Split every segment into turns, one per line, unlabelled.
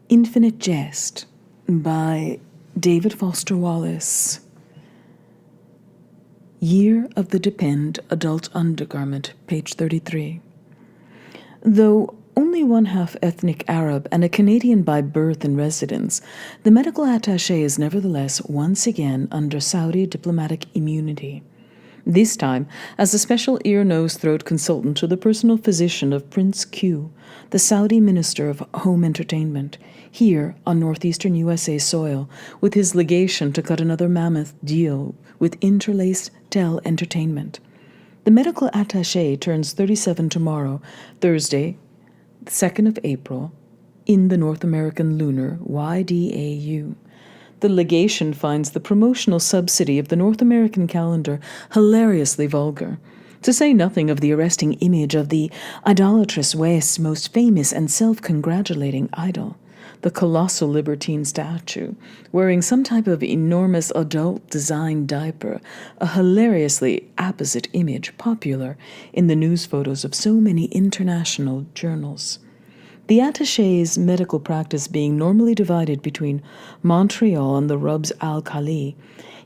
Infinite Jest by David Foster Wallace. Year of the Depend Adult Undergarment, page 33. Though only one half ethnic Arab and a Canadian by birth and residence, the medical attaché is nevertheless once again under Saudi diplomatic immunity. This time as a special ear-nose-throat consultant to the personal physician of Prince Q, the Saudi Minister of Home Entertainment, here on northeastern USA soil, with his legation to cut another mammoth deal with Interlaced Tel Entertainment. The medical attaché turns 37 tomorrow, Thursday, 2nd of April, in the North American Lunar YDAU. The legation finds the promotional subsidy of the North American calendar hilariously vulgar, to say nothing of the arresting image of the idolatrous West's most famous and self-congratulating idol, the colossal libertine statue, wearing some type of enormous adult-designed diaper, a hilariously apposite image popular in the news photos of so many international journals. The attaché's medical practice being normally divided between Montreal and the Rubs Al Khali,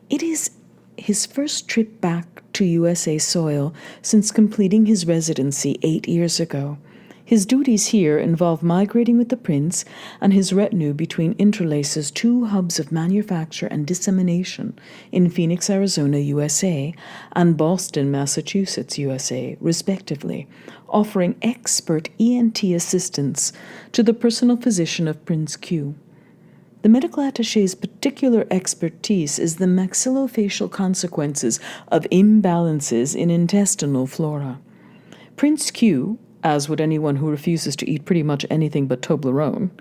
it is his first trip back to USA soil since completing his residency 8 years ago. His duties here involve migrating with the prince and his retinue between Interlace's two hubs of manufacture and dissemination in Phoenix, Arizona, USA, and Boston, Massachusetts, USA, respectively, offering expert ENT assistance to the personal physician of Prince Q. The medical attaché's particular expertise is the maxillofacial consequences of imbalances in intestinal flora. Prince Q, as would anyone who refuses to eat pretty much anything but Toblerone,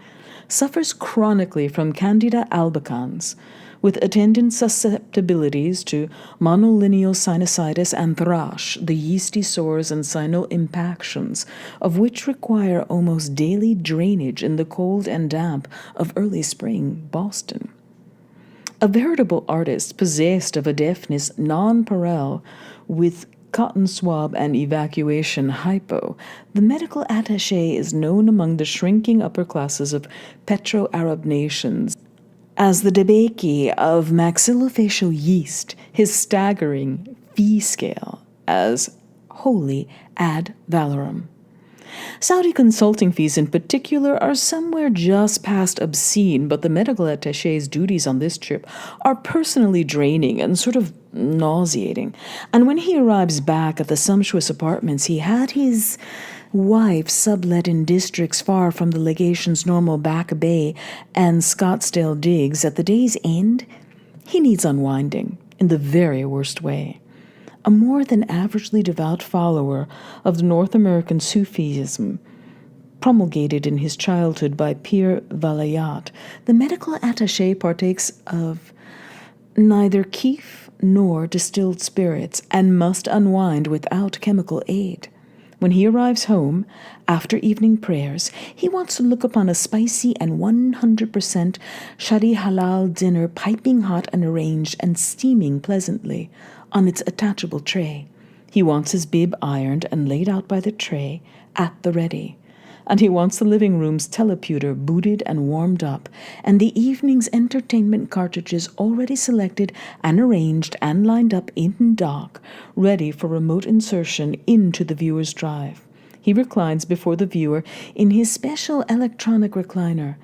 suffers chronically from Candida albicans, with attendant susceptibilities to monolineal sinusitis and thrush, the yeasty sores and sinal impactions of which require almost daily drainage in the cold and damp of early spring Boston. A veritable artist possessed of a deafness non-pareil with cotton swab and evacuation hypo, the medical attaché is known among the shrinking upper classes of petro-Arab nations as the debaki of maxillofacial yeast, his staggering fee scale as wholly ad valorem. Saudi consulting fees in particular are somewhere just past obscene, but the medical attaché's duties on this trip are personally draining and sort of nauseating. And when he arrives back at the sumptuous apartments he had his wife sublet in districts far from the legation's normal Back Bay and Scottsdale digs at the day's end, he needs unwinding in the very worst way. A more than averagely devout follower of the North American Sufism, promulgated in his childhood by Pir Valayat, the medical attaché partakes of neither keef nor distilled spirits and must unwind without chemical aid. When he arrives home, after evening prayers, he wants to look upon a spicy and 100% shari halal dinner piping hot and arranged and steaming pleasantly on its attachable tray. He wants his bib ironed and laid out by the tray at the ready. And he wants the living room's teleputer booted and warmed up, and the evening's entertainment cartridges already selected and arranged and lined up in dock, ready for remote insertion into the viewer's drive. He reclines before the viewer in his special electronic recliner,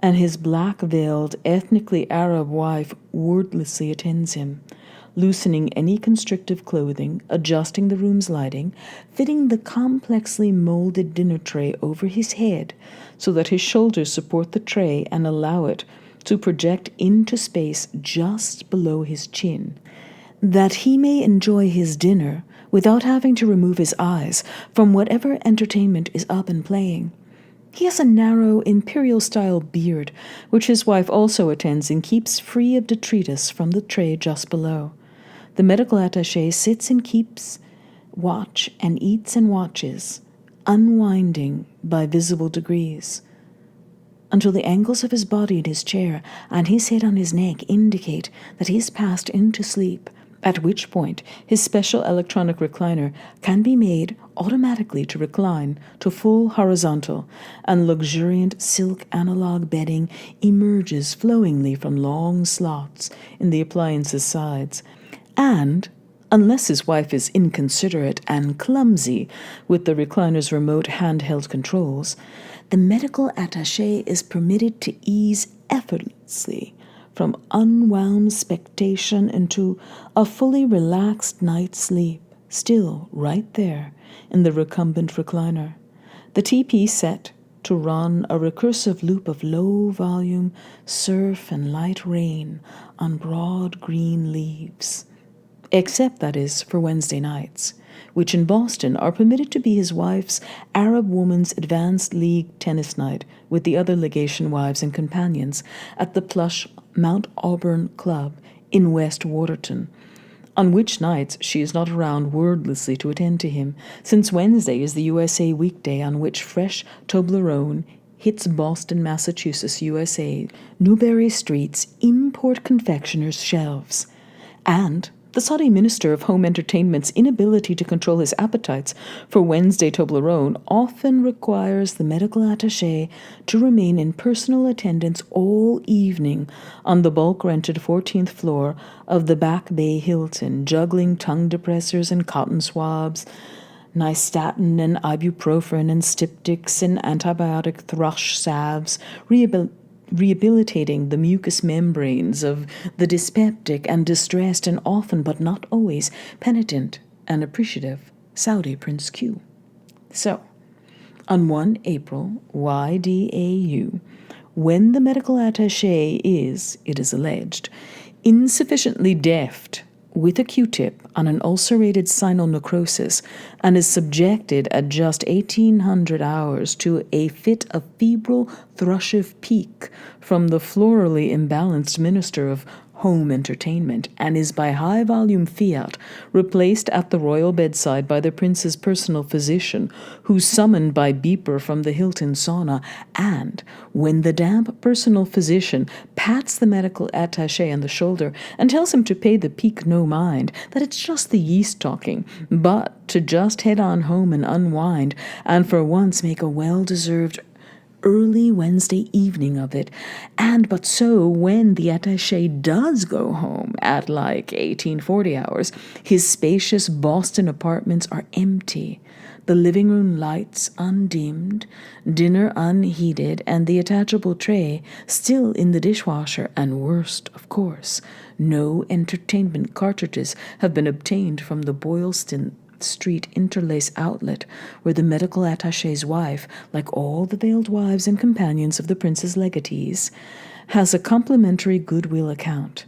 and his black-veiled, ethnically Arab wife wordlessly attends him, loosening any constrictive clothing, adjusting the room's lighting, fitting the complexly molded dinner tray over his head so that his shoulders support the tray and allow it to project into space just below his chin, that he may enjoy his dinner without having to remove his eyes from whatever entertainment is up and playing. He has a narrow, imperial-style beard, which his wife also attends and keeps free of detritus from the tray just below. The medical attaché sits and keeps watch and eats and watches, unwinding by visible degrees, until the angles of his body in his chair and his head on his neck indicate that he has passed into sleep at which point his special electronic recliner can be made automatically to recline to full horizontal, and luxuriant silk analog bedding emerges flowingly from long slots in the appliance's sides. And, unless his wife is inconsiderate and clumsy with the recliner's remote handheld controls, the medical attaché is permitted to ease effortlessly from unwound spectation into a fully relaxed night's sleep, still right there in the recumbent recliner. The TP set to run a recursive loop of low-volume surf and light rain on broad green leaves. Except, that is, for Wednesday nights, which in Boston are permitted to be his wife's Arab Woman's Advanced League tennis night with the other legation wives and companions at the plush Mount Auburn Club in West Waterton, on which nights she is not around wordlessly to attend to him, since Wednesday is the USA weekday on which fresh Toblerone hits Boston, Massachusetts, USA, Newberry Street's import confectioner's shelves. And the Saudi Minister of Home Entertainment's inability to control his appetites for Wednesday Toblerone often requires the medical attaché to remain in personal attendance all evening on the bulk-rented 14th floor of the Back Bay Hilton, juggling tongue depressors and cotton swabs, nystatin and ibuprofen and styptics and antibiotic thrush salves, rehabilitating the mucous membranes of the dyspeptic and distressed and often, but not always, penitent and appreciative Saudi Prince Q. So, on 1 April, YDAU, when the medical attaché is, it is alleged, insufficiently deft with a Q-tip on an ulcerated sinal necrosis and is subjected at just 1,800 hours to a fit of febrile thrushive pique from the florally imbalanced Minister of Home Entertainment, and is by high-volume fiat replaced at the royal bedside by the prince's personal physician, who's summoned by beeper from the Hilton sauna, and when the damp personal physician pats the medical attaché on the shoulder and tells him to pay the pique no mind, that it's just the yeast talking, but to just head on home and unwind, and for once make a well-deserved early Wednesday evening of it. And but so when the attaché does go home at like 1840 hours, his spacious Boston apartments are empty, the living room lights undimmed, dinner unheated, and the attachable tray still in the dishwasher, and worst, of course, no entertainment cartridges have been obtained from the Boylston Street interlace outlet, where the medical attaché's wife, like all the veiled wives and companions of the prince's legatees, has a complimentary goodwill account.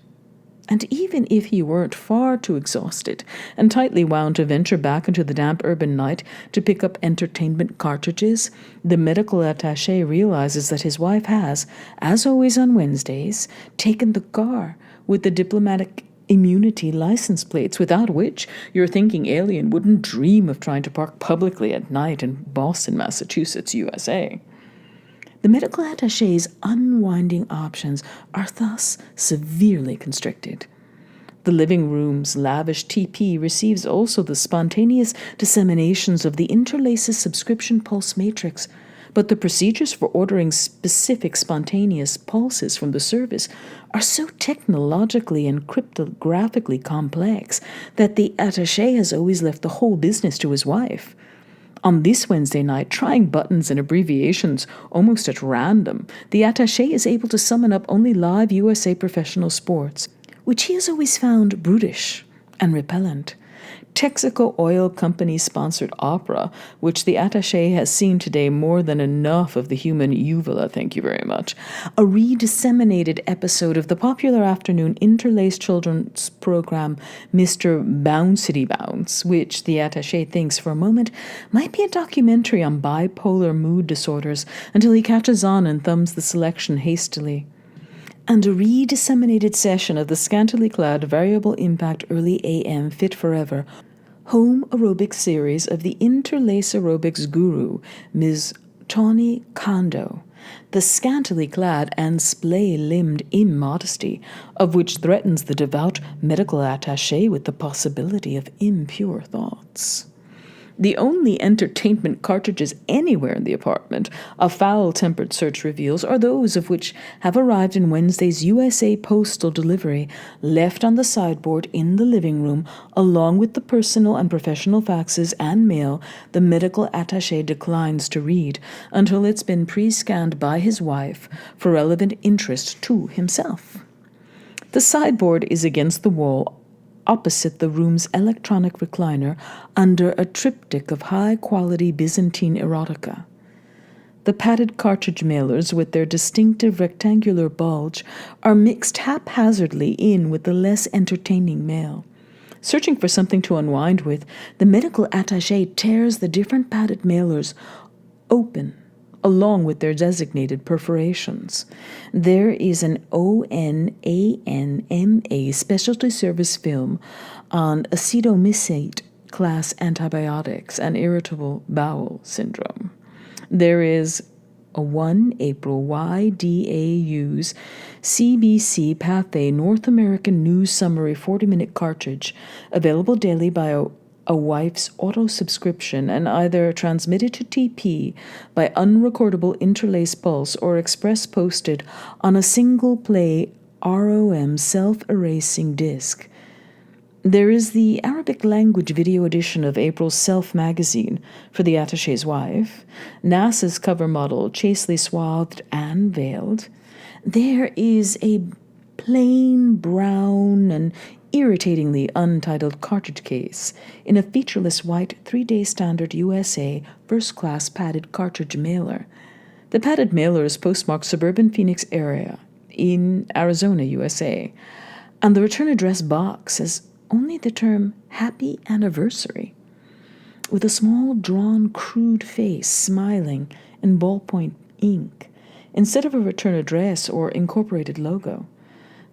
And even if he weren't far too exhausted and tightly wound to venture back into the damp urban night to pick up entertainment cartridges, the medical attaché realizes that his wife has, as always on Wednesdays, taken the car with the diplomatic immunity license plates, without which your thinking alien wouldn't dream of trying to park publicly at night in Boston, Massachusetts, USA. The medical attaché's unwinding options are thus severely constricted. The living room's lavish TP receives also the spontaneous disseminations of the Interlace's subscription pulse matrix, but the procedures for ordering specific spontaneous pulses from the service are so technologically and cryptographically complex that the attaché has always left the whole business to his wife. On this Wednesday night, trying buttons and abbreviations almost at random, the attaché is able to summon up only live USA professional sports, which he has always found brutish and repellent. Texaco Oil Company-sponsored opera, which the attaché has seen today more than enough of the human uvula, thank you very much. A redisseminated episode of the popular afternoon interlaced children's program Mr. Bouncity Bounce, which the attaché thinks for a moment might be a documentary on bipolar mood disorders until he catches on and thumbs the selection hastily. And a redisseminated session of the scantily clad variable impact early AM Fit Forever home aerobics series of the interlace aerobics guru, Ms. Tawny Kondo, the scantily clad and splay-limbed immodesty of which threatens the devout medical attaché with the possibility of impure thoughts. The only entertainment cartridges anywhere in the apartment, a foul-tempered search reveals, are those of which have arrived in Wednesday's USA postal delivery, left on the sideboard in the living room, along with the personal and professional faxes and mail the medical attaché declines to read until it's been pre-scanned by his wife for relevant interest to himself. The sideboard is against the wall opposite the room's electronic recliner under a triptych of high-quality Byzantine erotica. The padded cartridge mailers with their distinctive rectangular bulge are mixed haphazardly in with the less entertaining mail. Searching for something to unwind with, the medical attaché tears the different padded mailers open along with their designated perforations. There is an ONANMA specialty service film on acetomycete class antibiotics and irritable bowel syndrome. There is a 1 April YDAU's CBC Pathé North American News Summary 40-minute cartridge, available daily by a wife's auto-subscription and either transmitted to TP by unrecordable interlace pulse or express posted on a single-play ROM self-erasing disc. There is the Arabic language video edition of April's Self magazine for the attaché's wife, NASA's cover model chastely swathed and veiled. There is a plain brown and irritatingly untitled cartridge case in a featureless white 3-day standard USA first-class padded cartridge mailer. The padded mailer is postmarked suburban Phoenix area in Arizona, USA, and the return address box says only the term Happy Anniversary, with a small drawn crude face smiling in ballpoint ink instead of a return address or incorporated logo.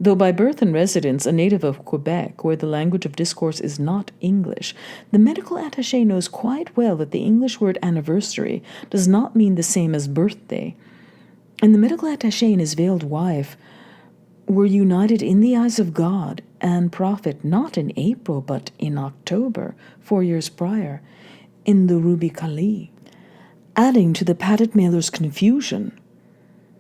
Though by birth and residence a native of Quebec, where the language of discourse is not English, the medical attaché knows quite well that the English word anniversary does not mean the same as birthday. And the medical attaché and his veiled wife were united in the eyes of God and prophet not in April but in October, 4 years prior, in the Ruby Kali. Adding to the padded mailer's confusion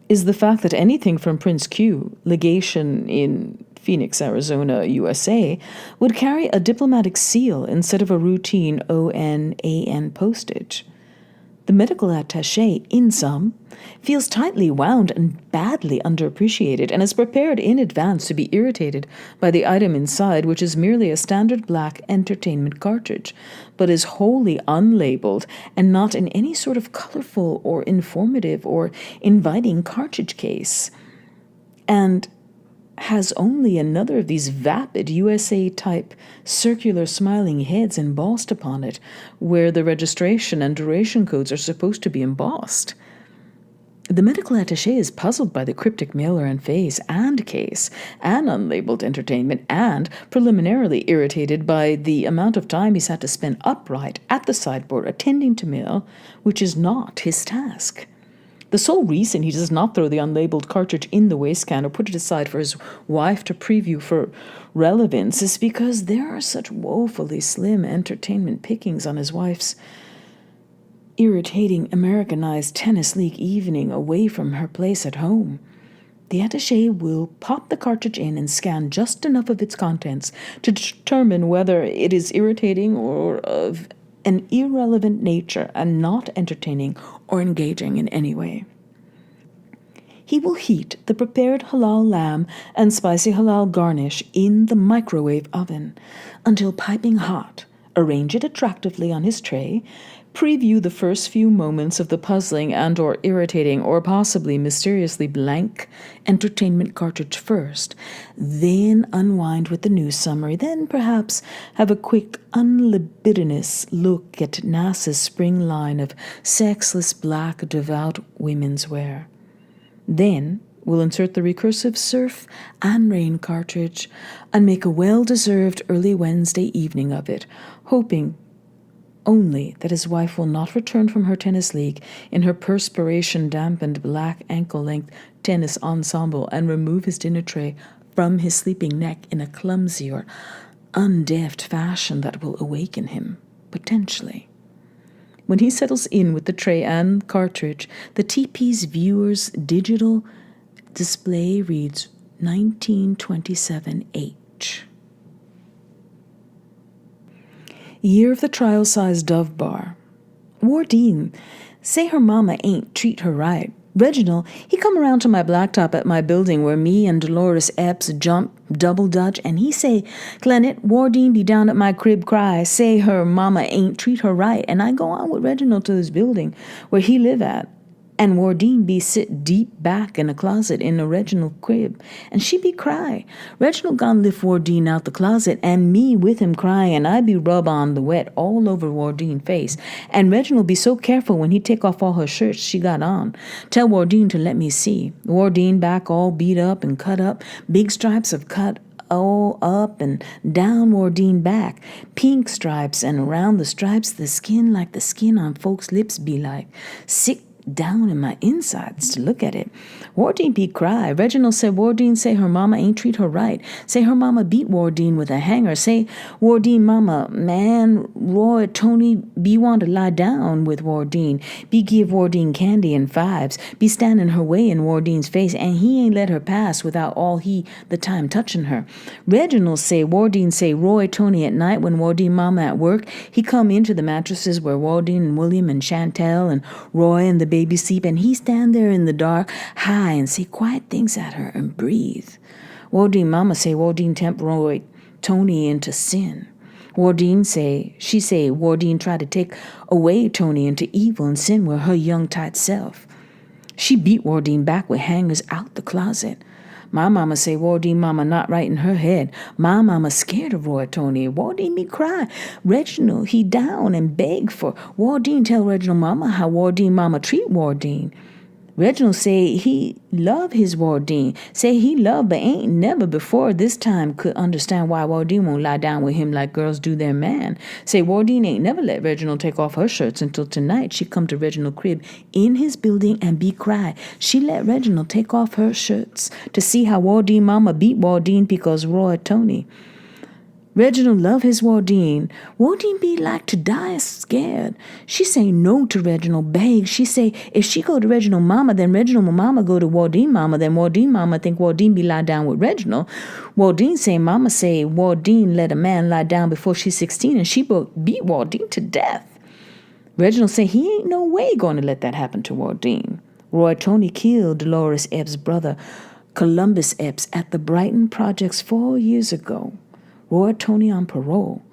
is the fact that anything from Prince Q, legation in Phoenix, Arizona, USA, would carry a diplomatic seal instead of a routine ONAN postage. The medical attaché, in sum, feels tightly wound and badly underappreciated and is prepared in advance to be irritated by the item inside, which is merely a standard black entertainment cartridge, but is wholly unlabeled and not in any sort of colorful or informative or inviting cartridge case, and has only another of these vapid USA-type circular smiling heads embossed upon it, where the registration and duration codes are supposed to be embossed. The medical attaché is puzzled by the cryptic mailer and face and case and unlabeled entertainment, and preliminarily irritated by the amount of time he's had to spend upright at the sideboard attending to mail, which is not his task. The sole reason he does not throw the unlabeled cartridge in the wastecan or put it aside for his wife to preview for relevance is because there are such woefully slim entertainment pickings on his wife's irritating Americanized tennis league evening away from her place at home. The attaché will pop the cartridge in and scan just enough of its contents to determine whether it is irritating or of an irrelevant nature and not entertaining or engaging in any way. He will heat the prepared halal lamb and spicy halal garnish in the microwave oven until piping hot, arrange it attractively on his tray, preview the first few moments of the puzzling and or irritating or possibly mysteriously blank entertainment cartridge first, then unwind with the news summary, then perhaps have a quick unlibidinous look at NASA's spring line of sexless black devout women's wear. Then we'll insert the recursive surf and rain cartridge and make a well-deserved early Wednesday evening of it, hoping only that his wife will not return from her tennis league in her perspiration-dampened black ankle-length tennis ensemble and remove his dinner tray from his sleeping neck in a clumsy or undeft fashion that will awaken him, potentially. When he settles in with the tray and cartridge, the TP's viewer's digital display reads 1927H. Year of the trial-sized Dove Bar. Wardine, say her mama ain't treat her right. Reginald, he come around to my blacktop at my building where me and Dolores Epps jump double dutch, and he say, Clennet, Wardine be down at my crib cry, say her mama ain't treat her right, and I go on with Reginald to his building where he live at. And Wardine be sit deep back in a closet in a Reginald crib, and she be cry. Reginald gone lift Wardine out the closet, and me with him cry, and I be rub on the wet all over Wardine face. And Reginald be so careful when he take off all her shirts she got on. Tell Wardine to let me see. Wardine back all beat up and cut up, big stripes of cut all up and down Wardine back, pink stripes, and around the stripes the skin like the skin on folks' lips be like. Sick down in my insides to look at it. Wardine be cry. Reginald said Wardine say her mama ain't treat her right. Say her mama beat Wardine with a hanger. Say Wardine mama, man, Roy, Tony, be want to lie down with Wardine. Be give Wardine candy and fives. Be standing her way in Wardine's face, and he ain't let her pass without all he the time touching her. Reginald say Wardine say Roy, Tony at night when Wardine mama at work, he come into the mattresses where Wardine and William and Chantel and Roy and the baby sleep, and he stand there in the dark, high, and say quiet things at her and breathe. Wardine mama say Wardine tempt Roy Tony into sin. Wardine say Wardine try to take away Tony into evil and sin with her young tight self. She beat Wardine back with hangers out the closet. My mama say Wardine mama not right in her head. My mama scared of Roy Tony. Wardine me cry. Reginald, he down and beg for Wardine tell Reginald mama how Wardine mama treat Wardine. Reginald say he love his Wardine. Say he love but ain't never before this time could understand why Wardine won't lie down with him like girls do their man. Say Wardine ain't never let Reginald take off her shirts until tonight she come to Reginald crib in his building and be cry. She let Reginald take off her shirts to see how Wardine mama beat Wardine because Roy Tony. Reginald love his Wardine. Wardine be like to die scared. She say no to Reginald, beg. She say if she go to Reginald mama, then Reginald mama go to Wardine mama, then Wardine mama think Wardine be lie down with Reginald. Wardine say mama say Wardine let a man lie down before she's 16 and she beat Wardine to death. Reginald say he ain't no way going to let that happen to Wardine. Roy Tony killed Dolores Epps' brother, Columbus Epps, at the Brighton Projects 4 years ago. Roy Tony on parole.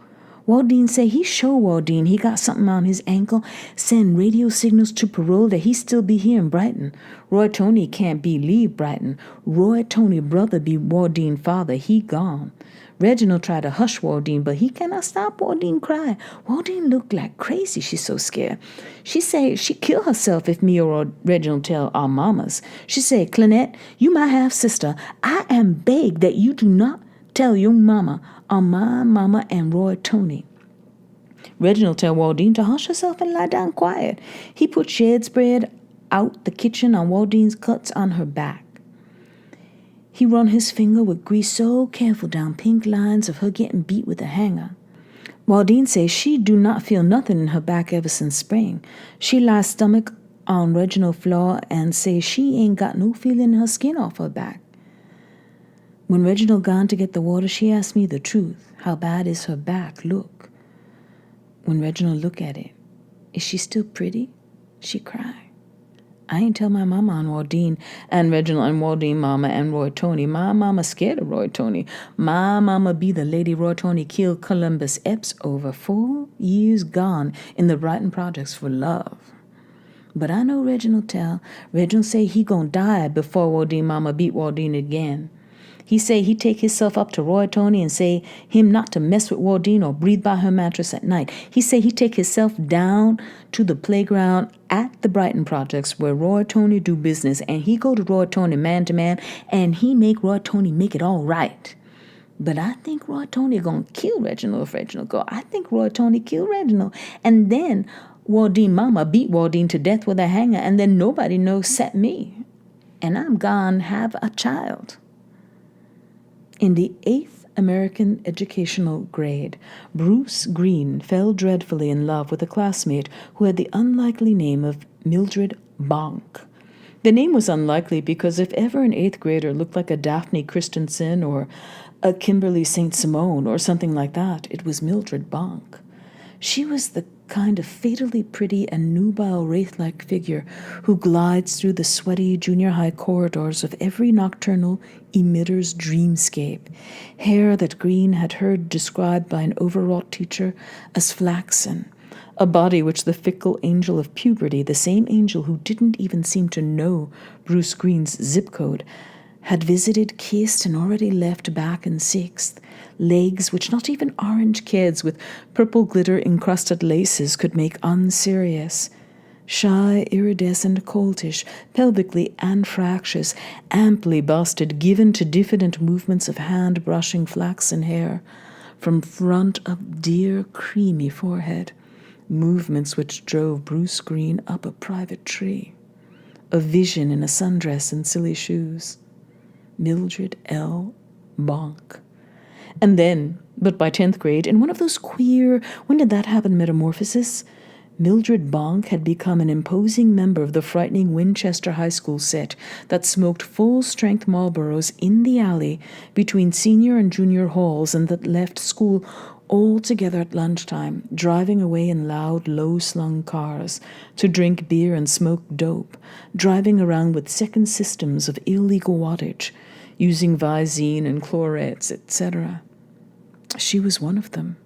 Wardine say he show Wardine he got something on his ankle, send radio signals to parole that he still be here in Brighton. Roy Tony can't be leave Brighton. Roy Tony brother be Wardine father, he gone. Reginald tried to hush Wardine, but he cannot stop Wardine cry. Wardine look like crazy, she's so scared. She say she kill herself if me or Reginald tell our mamas. She say, Clenette, you my half-sister. I am beg that you do not tell your mama on my mama and Roy Tony. Reginald tell Wardine to hush herself and lie down quiet. He put shed spread out the kitchen on Wardine's cuts on her back. He run his finger with grease so careful down pink lines of her getting beat with a hanger. Wardine says she do not feel nothing in her back ever since spring. She lies stomach on Reginald's floor and say she ain't got no feeling in her skin off her back. When Reginald gone to get the water, she asked me the truth. How bad is her back look? When Reginald look at it, is she still pretty? She cry. I ain't tell my mama on Wardine and Reginald and Wardine mama and Roy Tony. My mama scared of Roy Tony. My mama be the lady Roy Tony killed Columbus Epps over 4 years gone in the Brighton Projects for love. But I know Reginald tell. Reginald say he gon' die before Wardine mama beat Wardine again. He say he take himself up to Roy Tony and say him not to mess with Wardine or breathe by her mattress at night. He say he take himself down to the playground at the Brighton Projects where Roy Tony do business, and he go to Roy Tony man to man, and he make Roy Tony make it all right. But I think Roy Tony gonna kill Reginald if Reginald go. I think Roy Tony killed Reginald. And then Waldine mama beat Waldine to death with a hanger, and then nobody knows except me. And I'm gone have a child. In the 8th American educational grade, Bruce Green fell dreadfully in love with a classmate who had the unlikely name of Mildred Bonk. The name was unlikely because if ever an 8th grader looked like a Daphne Christensen or a Kimberly St. Simone or something like that, it was Mildred Bonk. She was the kind of fatally pretty and nubile wraith-like figure who glides through the sweaty junior high corridors of every nocturnal emitter's dreamscape, hair that Green had heard described by an overwrought teacher as flaxen, a body which the fickle angel of puberty, the same angel who didn't even seem to know Bruce Green's zip code, had visited, kissed, and already left back in 6th, legs which not even orange kids with purple glitter-encrusted laces could make unserious. Shy, iridescent, coltish, pelvically anfractious, amply busted, given to diffident movements of hand-brushing flaxen hair from front of dear, creamy forehead, movements which drove Bruce Green up a private tree, a vision in a sundress and silly shoes. Mildred L. Bonk. And then, but by 10th grade, in one of those queer, when did that happen, metamorphosis, Mildred Bonk had become an imposing member of the frightening Winchester High School set that smoked full-strength Marlboros in the alley between senior and junior halls and that left school all together at lunchtime, driving away in loud, low-slung cars to drink beer and smoke dope, driving around with second systems of illegal wattage, using Visine and chlorets, etc. She was one of them.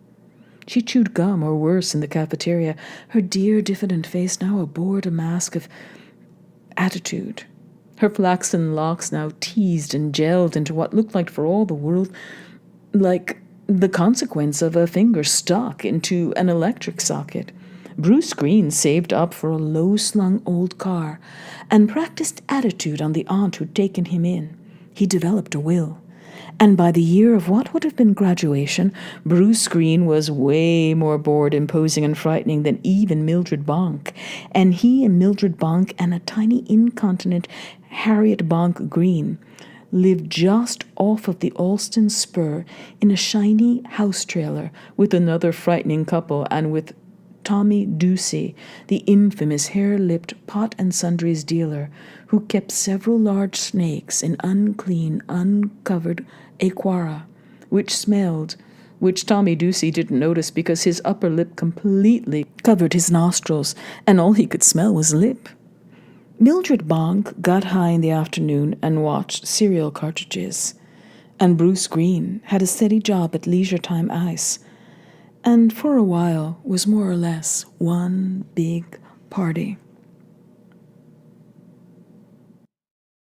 She chewed gum, or worse, in the cafeteria, her dear, diffident face now aboard a mask of attitude. Her flaxen locks now teased and gelled into what looked like, for all the world, like the consequence of a finger stuck into an electric socket. Bruce Green saved up for a low-slung old car and practiced attitude on the aunt who'd taken him in. He developed a will. And by the year of what would have been graduation, Bruce Green was way more bored, imposing, and frightening than even Mildred Bonk. And he and Mildred Bonk and a tiny incontinent Harriet Bonk Green lived just off of the Alston Spur in a shiny house trailer with another frightening couple and with Tommy Ducey, the infamous hair-lipped pot and sundries dealer who kept several large snakes in unclean, uncovered aquara, which smelled, which Tommy Ducey didn't notice because his upper lip completely covered his nostrils, and all he could smell was lip. Mildred Bonk got high in the afternoon and watched cereal cartridges, and Bruce Green had a steady job at Leisure Time Ice, and for a while was more or less one big party.